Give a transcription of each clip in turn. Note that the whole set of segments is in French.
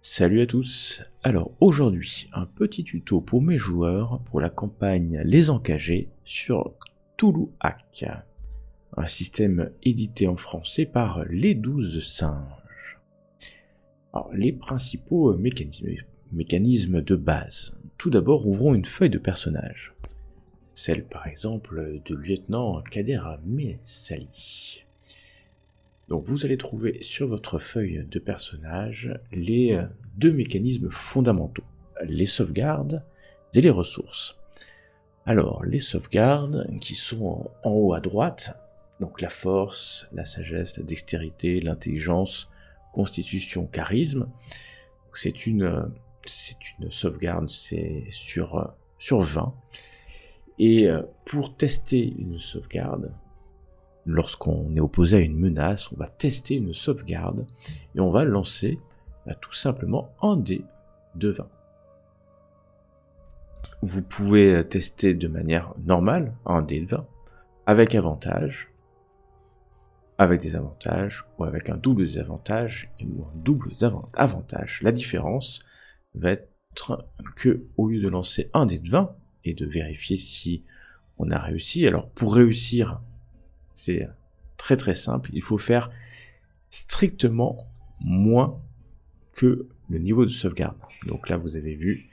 Salut à tous. Alors aujourd'hui, un petit tuto pour mes joueurs pour la campagne Les Encagés sur Toulouhac, un système édité en français par Les 12 Singes. Alors, les principaux mécanismes de base. Tout d'abord, ouvrons une feuille de personnage. Celle par exemple de lieutenant Kader Messali. Donc vous allez trouver sur votre feuille de personnage les deux mécanismes fondamentaux, les sauvegardes et les ressources. Alors les sauvegardes qui sont en haut à droite, donc la force, la sagesse, la dextérité, l'intelligence, constitution, charisme. C'est une sauvegarde, c'est sur 20. Et pour tester une sauvegarde, lorsqu'on est opposé à une menace, on va tester une sauvegarde et on va lancer tout simplement un dé de 20. Vous pouvez tester de manière normale un dé de 20, avec avantage, avec des avantages, ou avec un double désavantage ou un double avantage. La différence va être que, au lieu de lancer un dé de 20 et de vérifier si on a réussi, alors pour réussir, c'est très simple, il faut faire strictement moins que le niveau de sauvegarde. Donc là vous avez vu,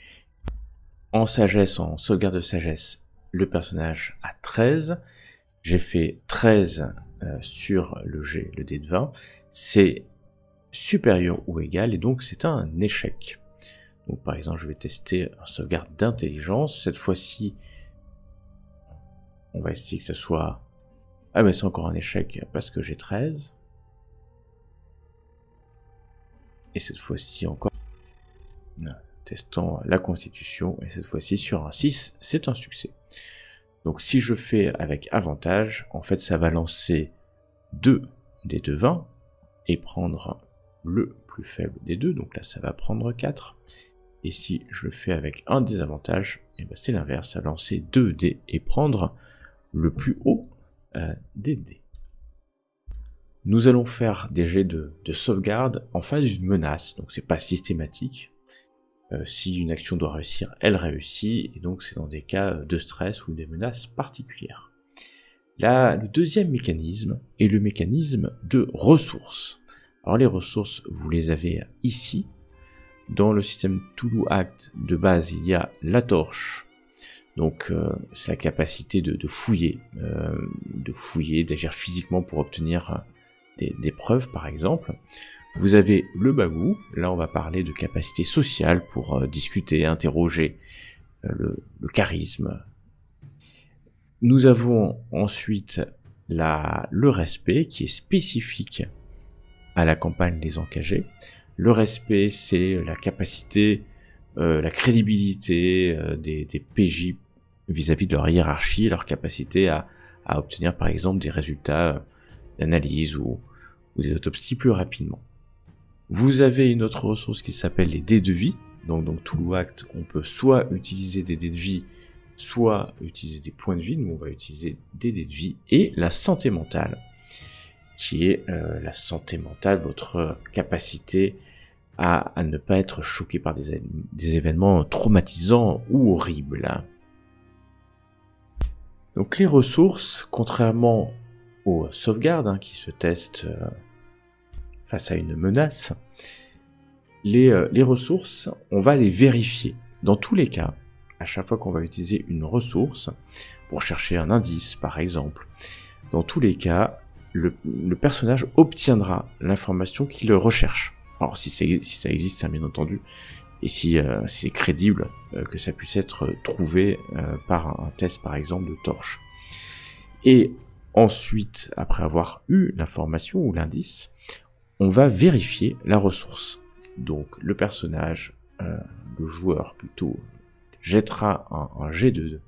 en sagesse, en sauvegarde de sagesse, le personnage a 13, j'ai fait 13 sur le dé de 20, c'est supérieur ou égal et donc c'est un échec. Donc par exemple je vais tester un sauvegarde d'intelligence, cette fois-ci on va essayer que ce soit... Ah mais c'est encore un échec parce que j'ai 13. Et cette fois-ci encore, testons la constitution, et cette fois-ci sur un 6, c'est un succès. Donc si je fais avec avantage, en fait ça va lancer 2 des 2 20 et prendre le plus faible des deux, donc là ça va prendre 4. Et si je le fais avec un désavantage, et ben c'est l'inverse, ça va lancer 2 dés et prendre le plus haut des dés. Nous allons faire des jets de sauvegarde en phase d'une menace, donc c'est pas systématique. Si une action doit réussir, elle réussit, et donc c'est dans des cas de stress ou des menaces particulières. Là, le deuxième mécanisme est le mécanisme de ressources. Alors les ressources, vous les avez ici. Dans le système Toulouhac de base, il y a la torche. Donc c'est la capacité de fouiller, d'agir physiquement pour obtenir des preuves par exemple. Vous avez le bagou, là on va parler de capacité sociale pour discuter, interroger, le charisme. Nous avons ensuite le respect qui est spécifique à la campagne des Encagés. Le respect, c'est la capacité, la crédibilité des PJ vis-à-vis de leur hiérarchie, leur capacité à obtenir par exemple des résultats d'analyse ou des autopsies plus rapidement. Vous avez une autre ressource qui s'appelle les dés de vie. Donc Toulouhac, on peut soit utiliser des dés de vie, soit utiliser des points de vie. Nous on va utiliser des dés de vie. Et la santé mentale, qui est votre capacité à ne pas être choqué par des événements traumatisants ou horribles. Donc les ressources, contrairement aux sauvegardes qui se testent face à une menace, les ressources, on va les vérifier. Dans tous les cas, à chaque fois qu'on va utiliser une ressource, pour chercher un indice par exemple, dans tous les cas, le personnage obtiendra l'information qu'il recherche. Alors si ça existe, bien entendu, et si c'est crédible que ça puisse être trouvé par un test par exemple de torche. Et ensuite, après avoir eu l'information ou l'indice, on va vérifier la ressource. Donc le personnage, le joueur plutôt, jettera un jet de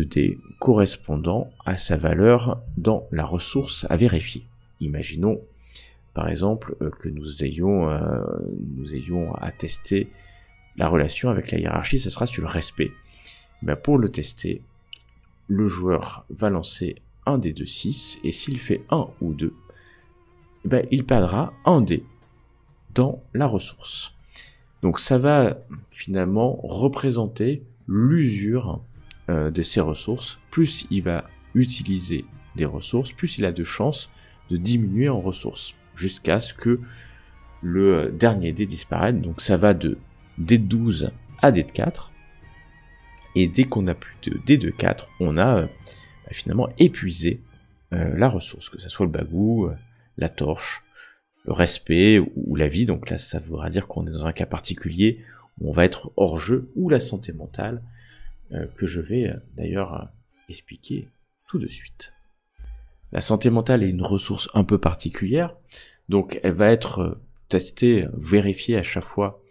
dés correspondant à sa valeur dans la ressource à vérifier. Imaginons par exemple que nous ayons à tester la relation avec la hiérarchie, ça sera sur le respect. Ben pour le tester, le joueur va lancer un dé de 6, et s'il fait 1 ou 2, ben il perdra un dé dans la ressource. Donc ça va finalement représenter l'usure de ces ressources. Plus il va utiliser des ressources, plus il a de chances de diminuer en ressources, jusqu'à ce que le dernier dé disparaisse. Donc ça va de dé de 12 à dé de 4, et dès qu'on a plus de dé de 4, on a finalement épuisé la ressource, que ce soit le bagou, la torche, le respect ou la vie. Donc là ça voudra dire qu'on est dans un cas particulier où on va être hors jeu, ou la santé mentale, que je vais d'ailleurs expliquer tout de suite. La santé mentale est une ressource un peu particulière, donc elle va être testée, vérifiée à chaque fois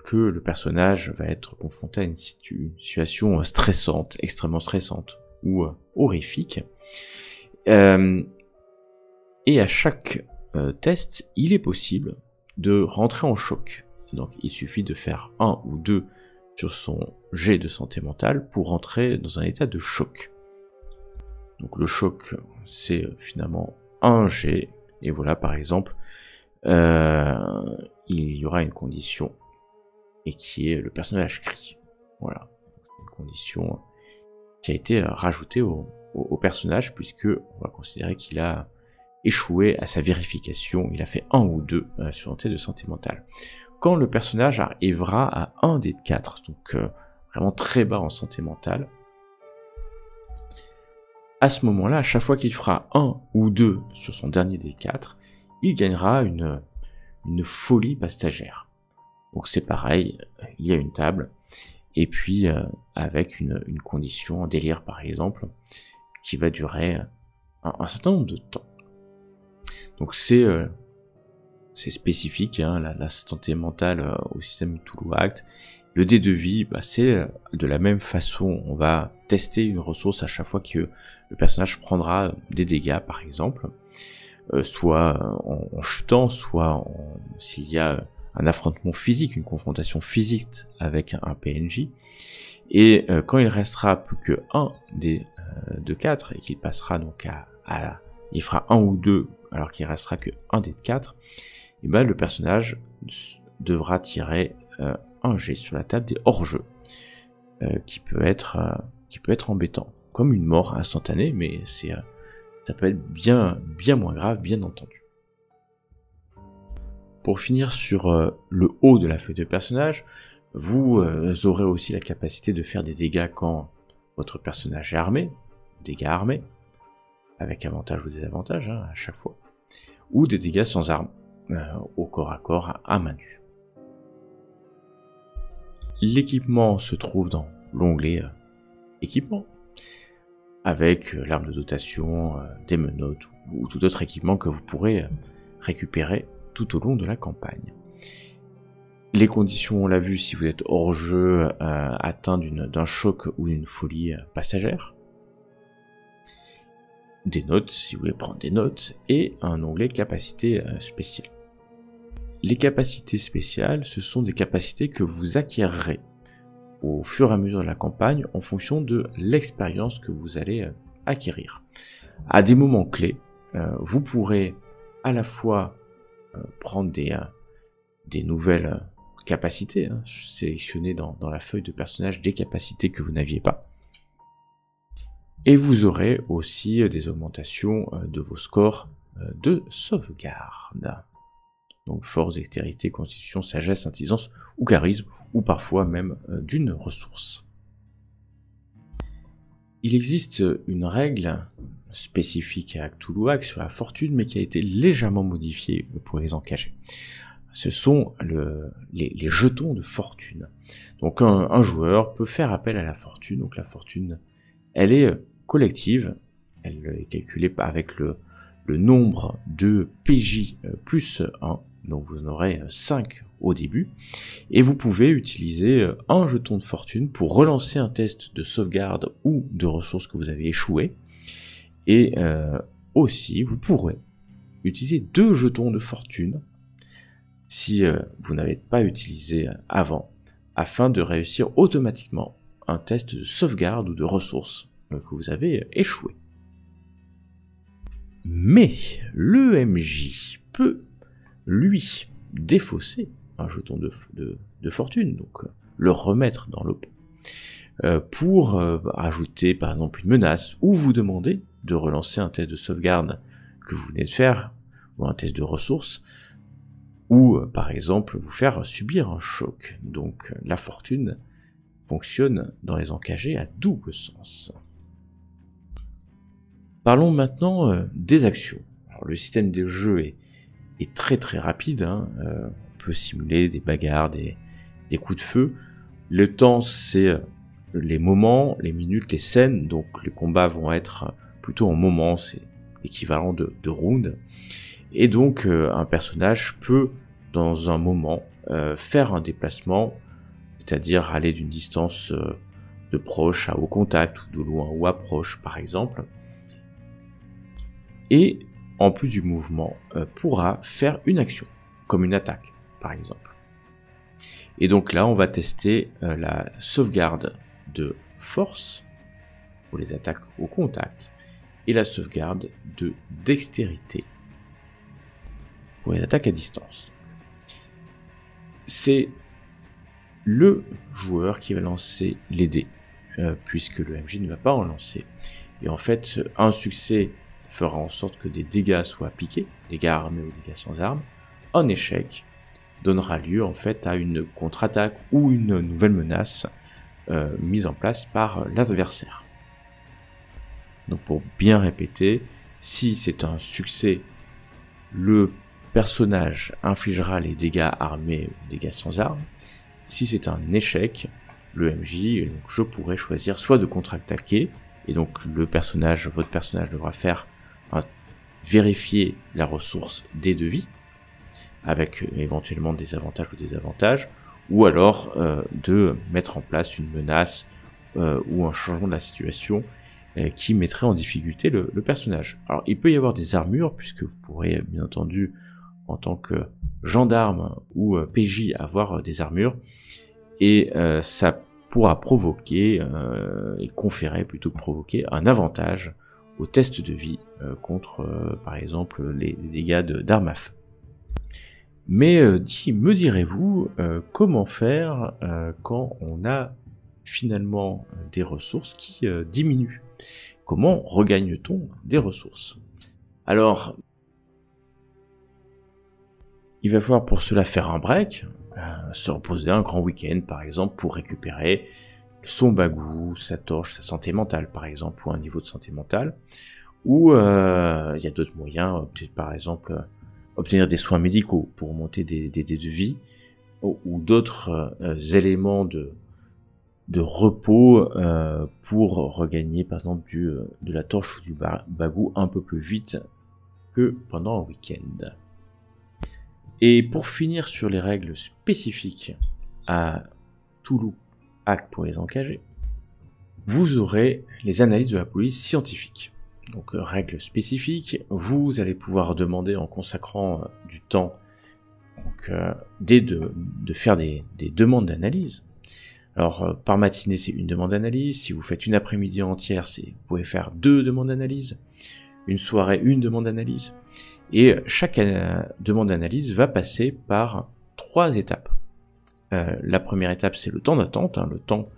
que le personnage va être confronté à une situation stressante, extrêmement stressante ou horrifique. Et à chaque test, il est possible de rentrer en choc. Donc il suffit de faire 1 ou 2 sur son jet de santé mentale pour rentrer dans un état de choc. Donc le choc, c'est finalement un jet, et voilà, par exemple, il y aura une condition, et qui est le personnage crie. Voilà, une condition qui a été rajoutée au personnage, puisque on va considérer qu'il a échoué à sa vérification, il a fait 1 ou 2 sur un test de santé mentale. Quand le personnage arrivera à 1 dé de 4, donc vraiment très bas en santé mentale, à ce moment-là, à chaque fois qu'il fera 1 ou 2 sur son dernier dé de 4, il gagnera une folie passagère. Donc c'est pareil, il y a une table, et puis avec une condition, un délire par exemple, qui va durer un certain nombre de temps. Donc c'est spécifique, hein, la santé mentale au système Cthulhu Act. Le dé de vie, c'est de la même façon, on va tester une ressource à chaque fois que le personnage prendra des dégâts par exemple, soit en chutant, soit s'il y a un affrontement physique, une confrontation physique avec un PNJ, et quand il restera plus que 1 dé de 4, et qu'il passera donc il fera 1 ou 2 alors qu'il restera que 1 dé de 4, et le personnage devra tirer un jet sur la table des hors-jeux, qui peut être embêtant, comme une mort instantanée, mais ça peut être bien moins grave, bien entendu. Pour finir sur le haut de la feuille de personnage, vous aurez aussi la capacité de faire des dégâts quand votre personnage est armé, dégâts armés, avec avantage ou désavantage à chaque fois, ou des dégâts sans arme, au corps à corps, à main nue. L'équipement se trouve dans l'onglet équipement, avec l'arme de dotation, des menottes ou tout autre équipement que vous pourrez récupérer tout au long de la campagne. Les conditions, on l'a vu, si vous êtes hors jeu, atteint d'un choc ou d'une folie passagère. Des notes, si vous voulez prendre des notes, et un onglet capacité spéciale. Les capacités spéciales, ce sont des capacités que vous acquérerez au fur et à mesure de la campagne en fonction de l'expérience que vous allez acquérir. À des moments clés, vous pourrez à la fois prendre des nouvelles capacités, sélectionner dans la feuille de personnage des capacités que vous n'aviez pas, et vous aurez aussi des augmentations de vos scores de sauvegarde. Donc force, dextérité, constitution, sagesse, intelligence ou charisme, ou parfois même d'une ressource. Il existe une règle spécifique à Cthulhu Act sur la fortune, mais qui a été légèrement modifiée pour les encager. Ce sont les jetons de fortune. Donc un joueur peut faire appel à la fortune. Donc la fortune, elle est collective, elle est calculée avec le nombre de PJ plus 1, donc vous en aurez 5 au début, et vous pouvez utiliser un jeton de fortune pour relancer un test de sauvegarde ou de ressources que vous avez échoué, et aussi vous pourrez utiliser 2 jetons de fortune si vous n'avez pas utilisé avant, afin de réussir automatiquement un test de sauvegarde ou de ressources que vous avez échoué. Mais le MJ peut, lui, défausser un jeton de fortune, donc le remettre dans le pot, pour ajouter par exemple une menace, ou vous demander de relancer un test de sauvegarde que vous venez de faire, ou un test de ressources, ou par exemple vous faire subir un choc. Donc la fortune fonctionne dans les encagés à double sens. Parlons maintenant des actions. Alors, le système de jeu est très très rapide, hein. On peut simuler des bagarres, des coups de feu. Le temps, c'est les moments, les minutes, les scènes, donc les combats vont être plutôt en moments, c'est l'équivalent de rounds. Et donc un personnage peut, dans un moment, faire un déplacement, c'est-à-dire aller d'une distance de proche à au contact, ou de loin ou à proche par exemple, et en plus du mouvement, pourra faire une action, comme une attaque par exemple. Et donc là on va tester la sauvegarde de force pour les attaques au contact, et la sauvegarde de dextérité pour les attaques à distance. C'est le joueur qui va lancer les dés, puisque le MJ ne va pas en lancer. Et en fait, un succès fera en sorte que des dégâts soient appliqués, dégâts armés ou dégâts sans armes. Un échec donnera lieu en fait à une contre-attaque ou une nouvelle menace mise en place par l'adversaire. Donc pour bien répéter, si c'est un succès, le personnage infligera les dégâts armés ou dégâts sans armes. Si c'est un échec, le MJ, donc je pourrais choisir soit de contre-attaquer, et donc votre personnage devra faire vérifier la ressource dés de vie, avec éventuellement des avantages ou des désavantages, ou alors de mettre en place une menace ou un changement de la situation qui mettrait en difficulté le personnage. Alors il peut y avoir des armures, puisque vous pourrez bien entendu en tant que gendarme ou PJ avoir des armures, et ça pourra provoquer et conférer plutôt que provoquer un avantage au test de vie contre par exemple les dégâts d'armes à feu. Mais me direz-vous comment faire quand on a finalement des ressources qui diminuent? Comment regagne-t-on des ressources? Alors, il va falloir pour cela faire un break, se reposer un grand week-end par exemple pour récupérer son bagou, sa torche, sa santé mentale par exemple, ou un niveau de santé mentale, ou il y a d'autres moyens, peut-être par exemple obtenir des soins médicaux pour monter des dés de vie, ou d'autres éléments de repos pour regagner par exemple de la torche ou du bagou un peu plus vite que pendant un week-end. Et pour finir sur les règles spécifiques à Toulouse Hack pour les encagés, vous aurez les analyses de la police scientifique. Donc règles spécifiques, vous allez pouvoir demander en consacrant du temps donc, de faire des demandes d'analyse. Alors par matinée c'est une demande d'analyse, si vous faites une après-midi entière, vous pouvez faire 2 demandes d'analyse, une soirée, une demande d'analyse. Et chaque demande d'analyse va passer par 3 étapes. La première étape, c'est le temps d'attente, le temps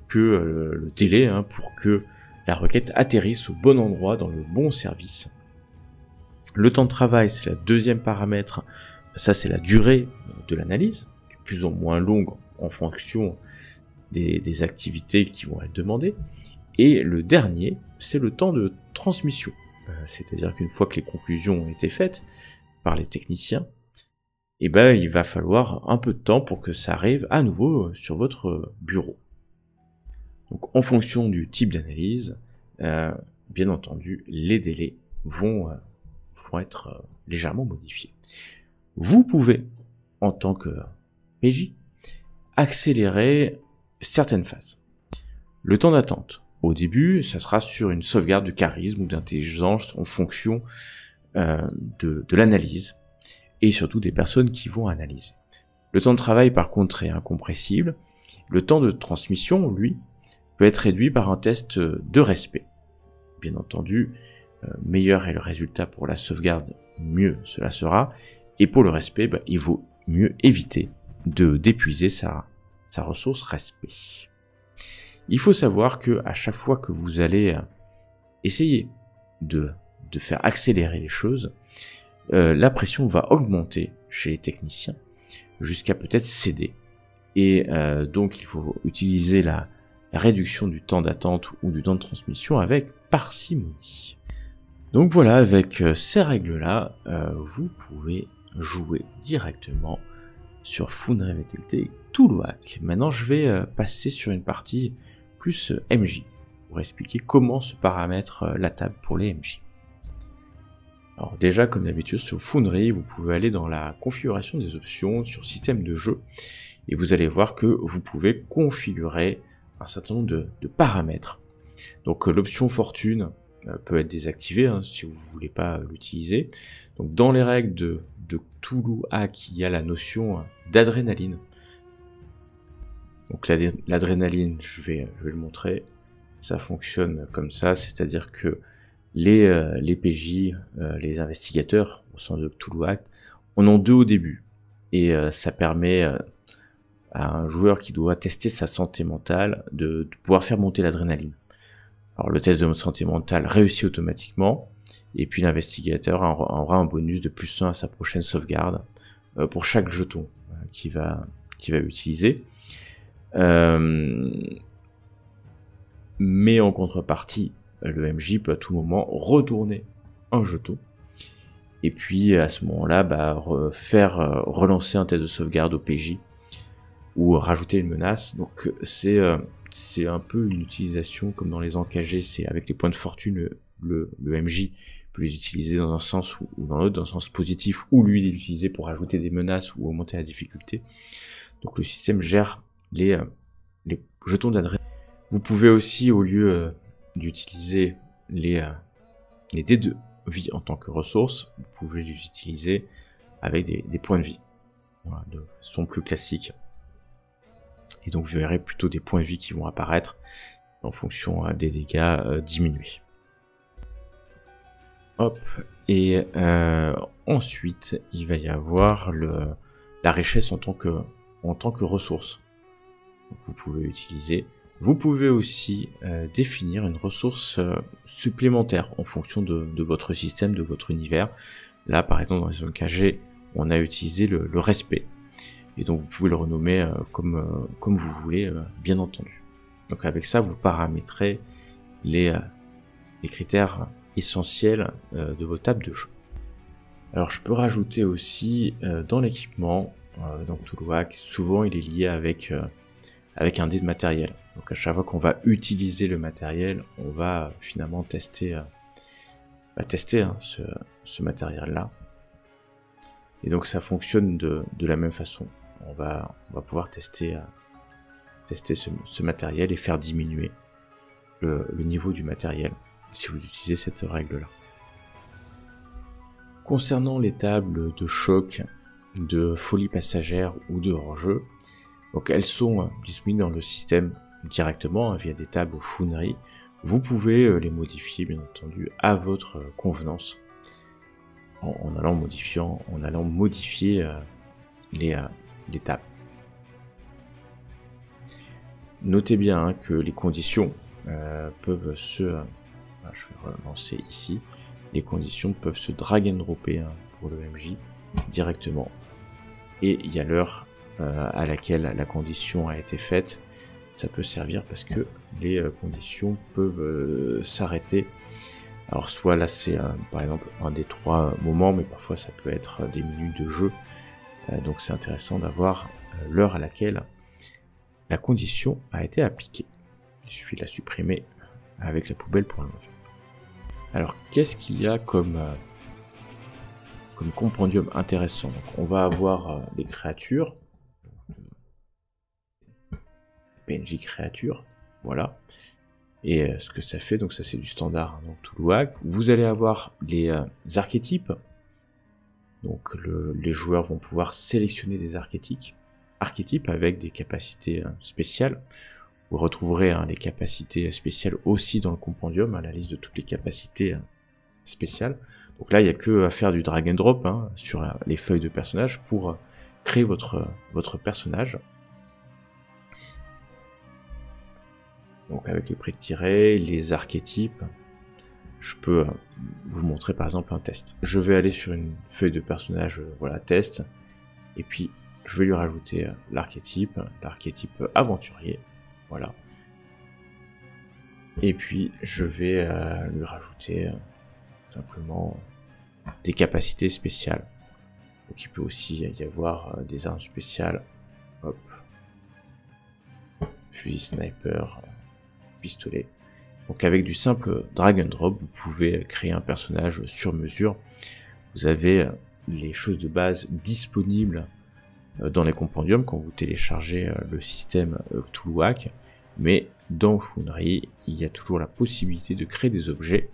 que le délai pour que la requête atterrisse au bon endroit, dans le bon service. Le temps de travail, c'est le deuxième paramètre. Ça, c'est la durée de l'analyse, qui est plus ou moins longue en fonction des activités qui vont être demandées. Et le dernier, c'est le temps de transmission. C'est-à-dire qu'une fois que les conclusions ont été faites par les techniciens, il va falloir un peu de temps pour que ça arrive à nouveau sur votre bureau. Donc en fonction du type d'analyse, bien entendu, les délais vont être légèrement modifiés. Vous pouvez, en tant que PJ, accélérer certaines phases. Le temps d'attente. Au début, ça sera sur une sauvegarde de charisme ou d'intelligence en fonction de l'analyse, et surtout des personnes qui vont analyser. Le temps de travail, par contre, est incompressible. Le temps de transmission, lui, peut être réduit par un test de respect. Bien entendu, meilleur est le résultat pour la sauvegarde, mieux cela sera. Et pour le respect, il vaut mieux éviter d'épuiser sa ressource respect. Il faut savoir que à chaque fois que vous allez essayer de faire accélérer les choses, la pression va augmenter chez les techniciens jusqu'à peut-être céder. Et donc il faut utiliser la réduction du temps d'attente ou du temps de transmission avec parcimonie. Donc voilà, avec ces règles-là, vous pouvez jouer directement sur Foundry VTT Tuluak. Maintenant, je vais passer sur une partie plus MJ pour expliquer comment se paramètre la table pour les MJ. Alors déjà, comme d'habitude, sur Foundry, vous pouvez aller dans la configuration des options sur système de jeu et vous allez voir que vous pouvez configurer un certain nombre de paramètres. Donc l'option fortune peut être désactivée si vous ne voulez pas l'utiliser. Donc dans les règles de Tuluak, il y a la notion d'adrénaline. Donc l'adrénaline, je vais le montrer. Ça fonctionne comme ça, c'est-à-dire que les PJ, les investigateurs au sein de Tuluak, en ont 2 au début. Et ça permet à un joueur qui doit tester sa santé mentale de pouvoir faire monter l'adrénaline. Alors le test de santé mentale réussit automatiquement, et puis l'investigateur aura un bonus de +1 à sa prochaine sauvegarde pour chaque jeton qu'il va utiliser. Mais en contrepartie, le MJ peut à tout moment retourner un jeton, et puis à ce moment-là, faire relancer un test de sauvegarde au PJ, ou rajouter une menace. Donc c'est un peu une utilisation comme dans les encagés, c'est avec les points de fortune, le MJ peut les utiliser dans un sens ou dans l'autre, dans un sens positif, ou lui les utiliser pour ajouter des menaces ou augmenter la difficulté. Donc le système gère les jetons d'adresse. Vous pouvez aussi, au lieu d'utiliser les dés de vie en tant que ressources, vous pouvez les utiliser avec des points de vie, voilà, de façon plus classique. Et donc vous verrez plutôt des points de vie qui vont apparaître en fonction des dégâts diminués. Hop, et ensuite il va y avoir la richesse en tant que ressource. Donc, vous pouvez l'utiliser. Vous pouvez aussi définir une ressource supplémentaire en fonction de votre système, de votre univers. Là par exemple dans les zones KG, on a utilisé le respect. Et donc vous pouvez le renommer comme vous voulez, bien entendu. Donc avec ça, vous paramétrez les critères essentiels de vos tables de jeu. Alors je peux rajouter aussi dans l'équipement, donc Tuluak, souvent il est lié avec un dé de matériel. Donc à chaque fois qu'on va utiliser le matériel, on va finalement tester ce matériel-là. Et donc ça fonctionne de la même façon. On va pouvoir tester ce matériel et faire diminuer le niveau du matériel si vous utilisez cette règle-là. Concernant les tables de choc, de folie passagère ou de hors-jeu, donc elles sont disponibles dans le système directement via des tables Foundry. Vous pouvez les modifier bien entendu à votre convenance en allant modifier les tables. Notez bien que les conditions peuvent se... je vais relancer ici. Les conditions peuvent se drag and dropper pour le MJ directement. Et il y a l'heure à laquelle la condition a été faite. Ça peut servir parce que les conditions peuvent s'arrêter. Alors soit là c'est par exemple un des 3 moments, mais parfois ça peut être des minutes de jeu. Donc c'est intéressant d'avoir l'heure à laquelle la condition a été appliquée. Il suffit de la supprimer avec la poubelle pour l'enlever. Alors qu'est-ce qu'il y a comme compendium intéressant? Donc, on va avoir les créatures, PNJ créatures, voilà. Et ce que ça fait, donc ça c'est du standard, donc Tuluak. Vous allez avoir les archétypes. Donc les joueurs vont pouvoir sélectionner des archétypes avec des capacités spéciales. Vous retrouverez les capacités spéciales aussi dans le compendium, la liste de toutes les capacités spéciales. Donc là, il n'y a que à faire du drag and drop sur les feuilles de personnages pour créer votre personnage. Donc avec les prix de tirer, les archétypes, je peux vous montrer par exemple un test. Je vais aller sur une feuille de personnage, voilà, test, et puis je vais lui rajouter l'archétype aventurier, voilà. Et puis je vais lui rajouter simplement des capacités spéciales. Donc il peut aussi y avoir des armes spéciales, hop, fusil sniper, pistolet. Donc avec du simple drag and drop, vous pouvez créer un personnage sur mesure. Vous avez les choses de base disponibles dans les compendiums quand vous téléchargez le système Cthulhuac, mais dans Foundry, il y a toujours la possibilité de créer des objets,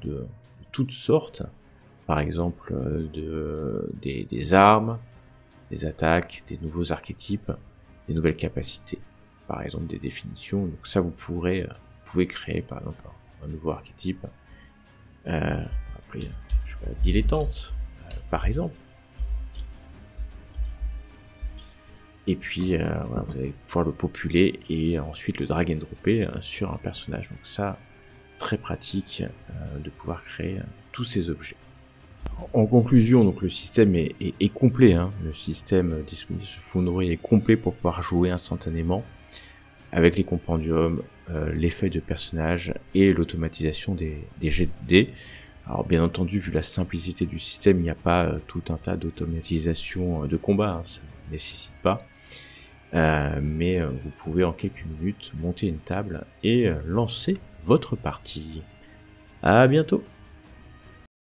de toutes sortes, par exemple des armes, des attaques, des nouveaux archétypes, des nouvelles capacités, par exemple des définitions. Donc ça, vous pouvez créer par exemple un nouveau archétype, après, je sais pas, dilettante, par exemple. Et puis voilà, vous allez pouvoir le populer et ensuite le drag and dropper sur un personnage. Donc ça, très pratique de pouvoir créer tous ces objets. En conclusion, donc le système est complet, hein. Le système disponible sur Foundry est complet pour pouvoir jouer instantanément avec les compendiums, les feuilles de personnages et l'automatisation des jets de dés. Alors bien entendu, vu la simplicité du système, il n'y a pas tout un tas d'automatisation de combat, hein, ça ne nécessite pas. Mais vous pouvez en quelques minutes monter une table et lancer votre partie. À bientôt!